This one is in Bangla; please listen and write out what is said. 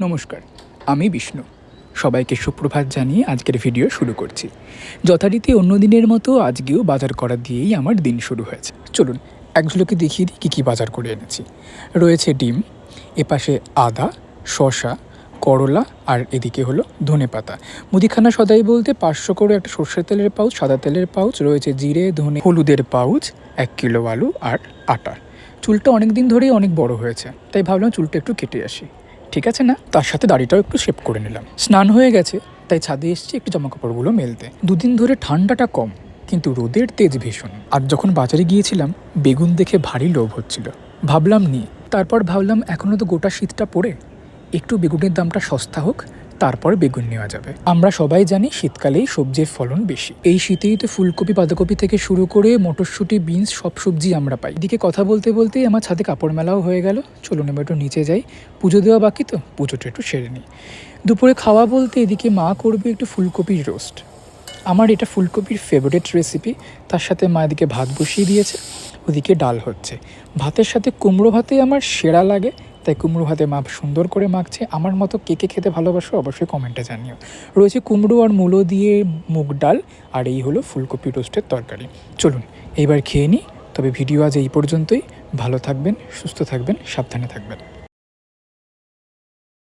নমস্কার, আমি বিষ্ণু। সবাইকে সুপ্রভাত জানিয়ে আজকের ভিডিও শুরু করছি। যথারীতি অন্য দিনের মতো আজকেও বাজার করা দিয়েই আমার দিন শুরু হয়েছে। চলুন এক ঝলকে দেখিয়ে দিই কী কী বাজার করে এনেছি। রয়েছে ডিম, এপাশে আদা, শসা, করলা, আর এদিকে হলো ধনেপাতা। মুদিখানা সদাই বলতে 500 করে একটা সর্ষের তেলের পাউচ, সাদা তেলের পাউচ, রয়েছে জিরে, ধনে, হলুদের পাউচ, 1 কিলো আলু আর আটা। চুলটা অনেক দিন ধরেই অনেক বড় হয়েছে, তাই ভাবলাম চুলটা একটু কেটে আসি। ঠিক আছে না? তার সাথে দাড়িটাও একটু শেপ করে নিলাম। স্নান হয়ে গেছে, তাই ছাদে এসেছি একটু জামাকাপড়গুলো মেলতে। দুদিন ধরে ঠান্ডাটা কম, কিন্তু রোদের তেজ ভীষণ। আর যখন বাজারে গিয়েছিলাম বেগুন দেখে ভারী লোভ হচ্ছিল, ভাবলাম নিই। তারপর ভাবলাম এখনও তো গোটা শীতটা পড়ে, একটু বেগুনের দামটা সস্তা হোক, তারপর বেগুন নেওয়া যাবে। আমরা সবাই জানি শীতকালেই সবজির ফলন বেশি। এই শীতেই তো ফুলকপি, বাঁধাকপি থেকে শুরু করে মটরশুঁটি, বিনস সব সবজি আমরা পাই। এদিকে কথা বলতে বলতেই আমার ছাদে কাপড় মেলাও হয়ে গেল। চলুন এবার একটু নিচে যাই, পুজো দেওয়া বাকি তো, পুজোটা একটু সেরে নিই। দুপুরে খাওয়া বলতে এদিকে মা করবে একটু ফুলকপির রোস্ট। আমার এটা ফুলকপির ফেভারিট রেসিপি। তার সাথে মা এদিকে ভাত বসিয়ে দিয়েছে, ওদিকে ডাল হচ্ছে। ভাতের সাথে কুমড়ো ভাতে আমার সেরা লাগে, তাই কুমড়ো ভাতে মা সুন্দর করে মাখছে। আমার মতো কে কে খেতে ভালোবাসো অবশ্যই কমেন্টে জানিও। রয়েছে কুমড়ো আর মূলো দিয়ে মুগ ডাল, আর এই হলো ফুলকপি রোস্টের তরকারি। চলুন এইবার খেয়ে নিই। তবে ভিডিও আজ এই পর্যন্তই। ভালো থাকবেন, সুস্থ থাকবেন, সাবধানে থাকবেন।